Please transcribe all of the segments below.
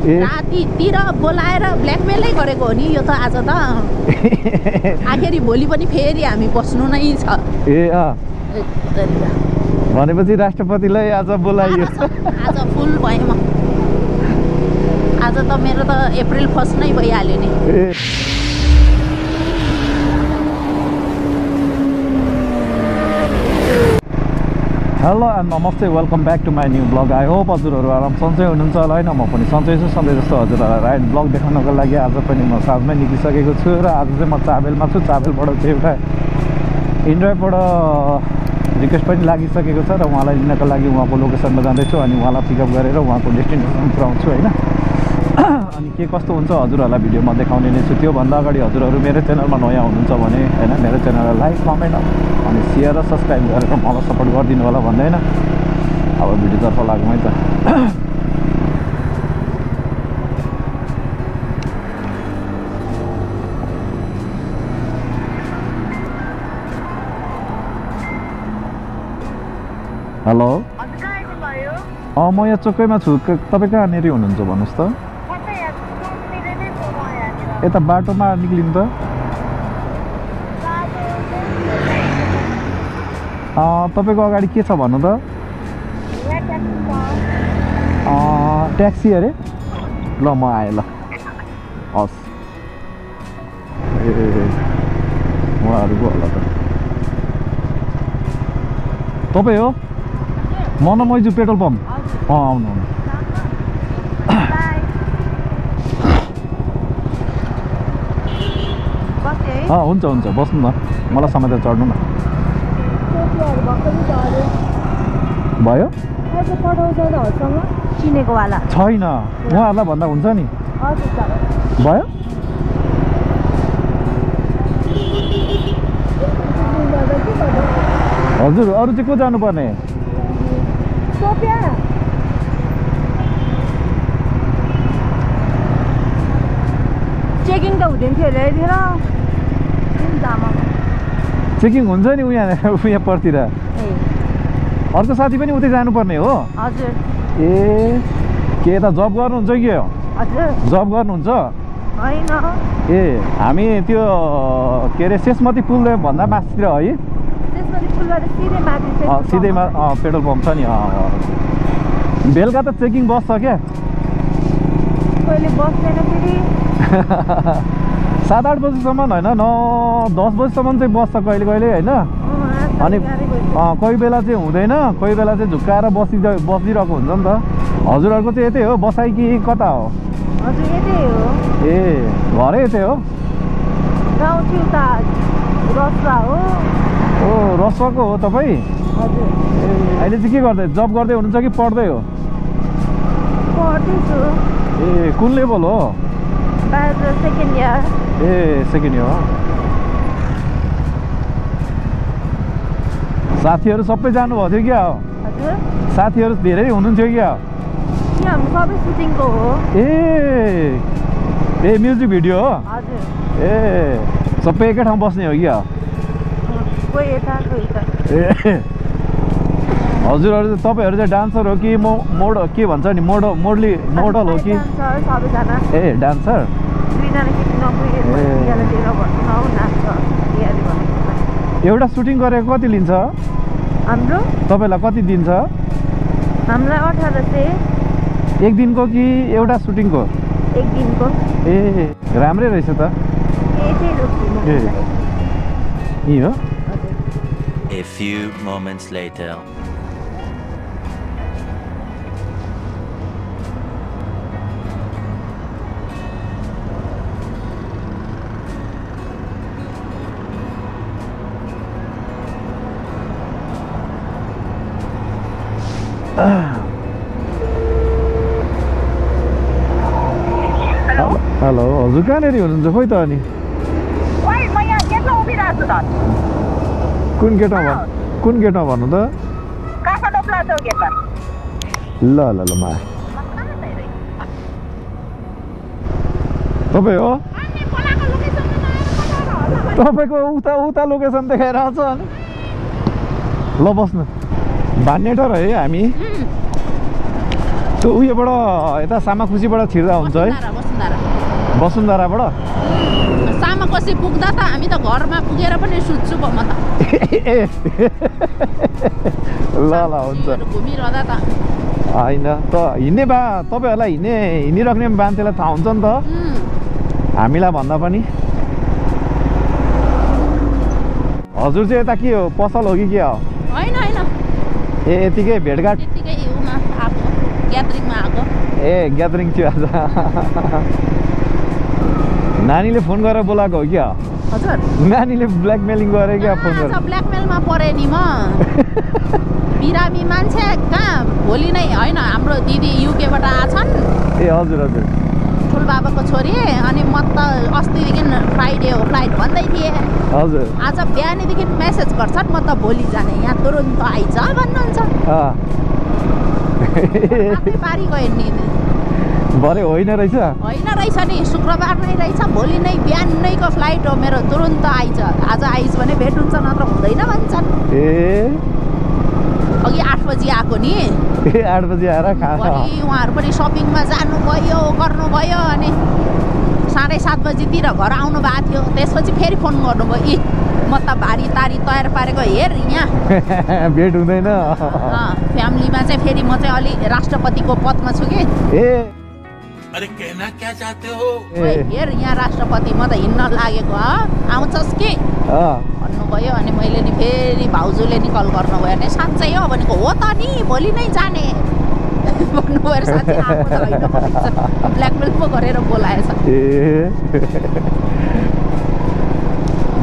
रातितिर बोलाएर ब्ल्याकमेलै गरेको हो नि यो त आज त आखिरी भोलि पनि फेरि हामी बस्नु नै छ भनेपछि राष्ट्रपतिलाई आज बोलाइयो आज फुल भएँ म आज त मेरो त अप्रिल 1 नै भइहाल्यो नि हेलो एन्ड नमस्ते welcome back to my new blog I hope हजुरहरू आराम सन्चै हुनुहुन्छ होला होइन म पनि सन्चै छु सधैँ जस्तो हजुरहरूलाई राइड ब्लग देखाउनको लागि आज पनि म साँझमै निस्किसकेको छु र आज चाहिँ म चाबेलमा छु चाबेलबाट चाहिँ एउटा इन्ड्राइभबाट रिक्वेस्ट पनि लागिसकेको छ र उहाँलाई लिनको लागि उहाँको लोकेसनमा जाँदैछु अनि उहाँलाई पिकअप गरेर उहाँको डेस्टिनेसन पुऱ्याउँछु होइन अनि के कस्तो हुन्छ हजुरहरूलाई भिडियोमा देखाउने नै छु त्योभन्दा अगाडि हजुरहरू मेरो च्यानलमा नयाँ हुनुहुन्छ भने होइन मेरो च्यानललाई लाइक कमेन्ट अनि सेयर र सब्सक्राइब गरेर मलाई सपोर्ट गरिदिनु होला भन्दै होइन अब भिडियोतर्फ लागौँ है त हेलो म यहाँ चोकैमा छु तपाईँ कहाँनिर हुनुहुन्छ भन्नुहोस् त यता बाटोमा निक्लिनु त तपाईँको अगाडि के छ भन्नु त ट्याक्सी अरे ल म आएँ ल हस् ए उहाँहरूको होला त तपाईँ हो मन मैजु पेट्रोल पम्प आउनु हुन्छ हुन्छ बस्नु न मलाई समातेर चढ्नु न भयो चिनेकोवाला छैन उहाँहरूलाई भन्दा हुन्छ नि भयो हजुर अरू चाहिँ को जानुपर्ने चेकिङ त हुँदैन थियो ल्याइदिएर चेकिङ हुन्छ नि उहाँ परतिर अर्को साथी पनि उतै जानुपर्ने हो हजुर ए के यता जब गर्नुहुन्छ कि हजुर जब गर्नुहुन्छ होइन ए हामी त्यो के अरे शेषमती पुल भन्दा माथितिर है सिधैमा पेट्रोल पम्प छ नि बेलुका त चेकिङ बस्छ क्या 7-8 बजीसम्म होइन 9-10 बजीसम्म चाहिँ बस्छ कहिले कहिले होइन अनि कोही बेला चाहिँ हुँदैन कोही बेला चाहिँ झुक्काएर बसिरहेको हुन्छ नि त हजुरहरूको चाहिँ यतै हो बसाइ कि कता हो ए घरै यतै हो ओ रसुवाको हो तपाईँ अहिले चाहिँ के गर्दै जब गर्दै हुनुहुन्छ कि पढ्दै हो ए कुन लेभल हो सेकेन्ड इयर ए सेकेन्ड इयर हो साथीहरू सबै जानुभएको थियो क्या हो साथीहरू धेरै हुनुहुन्थ्यो क्या सबै सुटिङको हो ए म्युजिक भिडियो हो ए सबै एकै ठाउँ बस्ने हो क्या ए हजुरहरू तपाईँहरू चाहिँ डान्सर हो कि मोड के भन्छ नि मोडल हो कि ए डान्सर एउटा सुटिङ गरेको कति लिन्छ हाम्रो तपाईँलाई कति दिन्छ हामीलाई 1800 एक दिनको कि एउटा सुटिङको एक दिनको ए राम्रै रहेछ त ए हो A few moments later. Hello हजुर कहाँनिर हुनुहुन्छ खोइ त अनि कुन गेटमा भन्नु त ल ल ल मा तपाईँ हो तपाईँको उता लोकेसन देखाएर आउँछ अनि ल बस्नु भान्नेटर है हामी त्यो उयोबाट यता सामाखुसीबाट छिर्दा हुन्छ है वसुन्धराबाट सामाकोसी पुग्दा त हामी त घरमा पुगेर पनि सुत्छु म त ल हुन्छ घुमिरहँदा त होइन त हिँड्ने तपाईँहरूलाई हिँडिराख्ने मान्छेलाई थाहा हुन्छ नि त हामीलाई भन्दा पनि हजुर चाहिँ यता के हो पसल हो कि के हो होइन ए यतिकै भेटघाट ग्यादरिङमा आएको ए ग्यादरिङ थियो आज नानीले फोन गरेर बोलाएको हो क्या हजुर नानीले ब्ल्याकमेलिङ गरे क्या फोन गरेर ब्ल्याकमेलमा परे नि म बिरामी मान्छे कहाँ भोलि नै होइन हाम्रो दिदी युकेबाट आछन् ए हजुर हजुर ठुलबाबाको छोरी अनि म त अस्तिदेखि फ्राइडे हो फ्लाइट भन्दै थिएँ हजुर आज बिहानैदेखि मेसेज गर्छन् म त भोलि जाने यहाँ तुरुन्त आइज भन्नुहुन्छ पारी गयो नि भरे होइन रहेछ नि शुक्रबार नै रहेछ भोलि नै बिहानैको फ्लाइट हो मेरो तुरुन्त आइज आज आइज भने भेट हुन्छ नत्र हुँदैन भन्छन् ए अघि 8 बजी आएको नि 8 बजी आएर उहाँहरू पनि सपिङमा जानुभयो गर्नुभयो अनि 7:30 बजीतिर घर आउनु भएको थियो त्यसपछि फेरि फोन गर्नुभयो म त भारी तारी तयार पारेको हेर यहाँ भेट हुँदैन फ्यामिलीमा चाहिँ फेरि म चाहिँ अलि राष्ट्रपतिको पदमा छु कि अरे कहना क्या चाहते हो हेर यहाँ राष्ट्रपति म त हिँड्न लागेको आउँछस् कि भन्नुभयो अनि मैले नि फेरि भाउजूले नि कल गर्नुभयो भने साँच्चै हो भनेको हो त नि भोलि नै जाने भन्नुभयो साँच्चै ब्ल्याकमेल पो गरेर बोलाएछ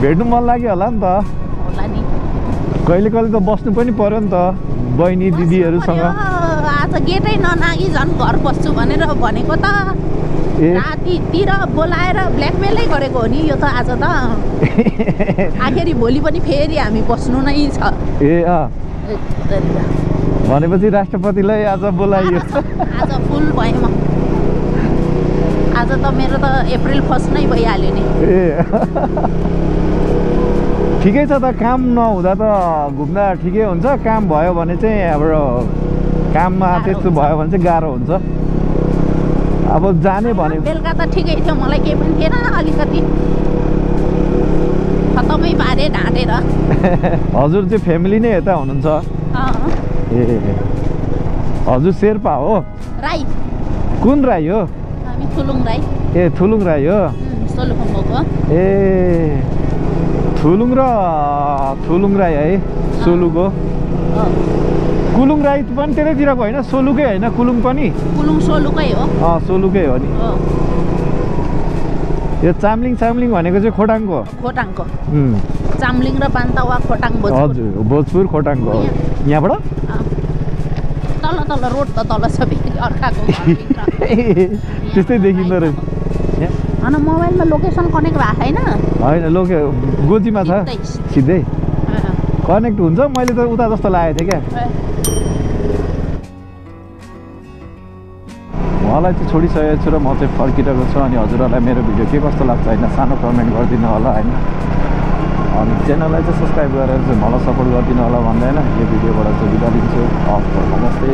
भेट्नु मन लाग्यो होला नि त होला नि कहिले कहिले त बस्नु पनि पर्यो नि त बहिनी दिदीहरूसँग आज गेटै ननागी झन् घर बस्छु भनेर भनेको त रातितिर बोलाएर ब्ल्याकमेलै गरेको हो नि यो त आज त आखिरी भोलि पनि फेरि हामी बस्नु नै छ भनेपछि राष्ट्रपतिलाई आज बोलाइयो आज फुल भएँ म आज त मेरो त अप्रिल 1 नै भइहाल्यो नि ठिकै छ त काम नहुँदा त घुम्दा ठिकै हुन्छ काम भयो भने चाहिँ अब काममा त्यस्तो भयो भने चाहिँ गाह्रो हुन्छ अब जाने भने बेलुका त ठिकै थियो मलाई केही पनि थिएन अलिकति खतमै पारे ढाँटेर हजुर चाहिँ फ्यामिली नै यता हुनुहुन्छ ए हजुर शेर्पा हो राई कुन राई हो हामी थुलुङ राई ए थुलुङ राई हो सोलुखुम्बुको ए थुलुङ राई है सोलुको कुलुङ राई पनि त्यतैतिरको होइन सोलुकै होइन कुलुङ पनि कुलुङ सोलुकै हो सोलुकै हो नि यो चाम्लिङ भनेको चाहिँ खोटाङको चाम्लिङ र पान्तवा खोटाङ हजुर भोजपुर खोटाङको हो यहाँबाट तल रोड त तल छ अर्काको त्यस्तै देखिँदो रहेछ अनि मोबाइलमा लोकेसन कनेक्ट भएको छैन होइन गोजीमा छ सिधै कनेक्ट हुन्छ मैले त उता जस्तो लागेको थिएँ क्या उहाँलाई चाहिँ छोडिसकेको छु र म चाहिँ फर्किरहेको छु अनि हजुरहरूलाई मेरो भिडियो के कस्तो लाग्छ होइन सानो कमेन्ट गरिदिनु होला होइन अनि च्यानललाई चाहिँ सब्सक्राइब गरेर चाहिँ मलाई सपोर्ट गरिदिनु होला भन्दैन यो भिडियोबाट चाहिँ बिदा लिन्छु हस् नमस्ते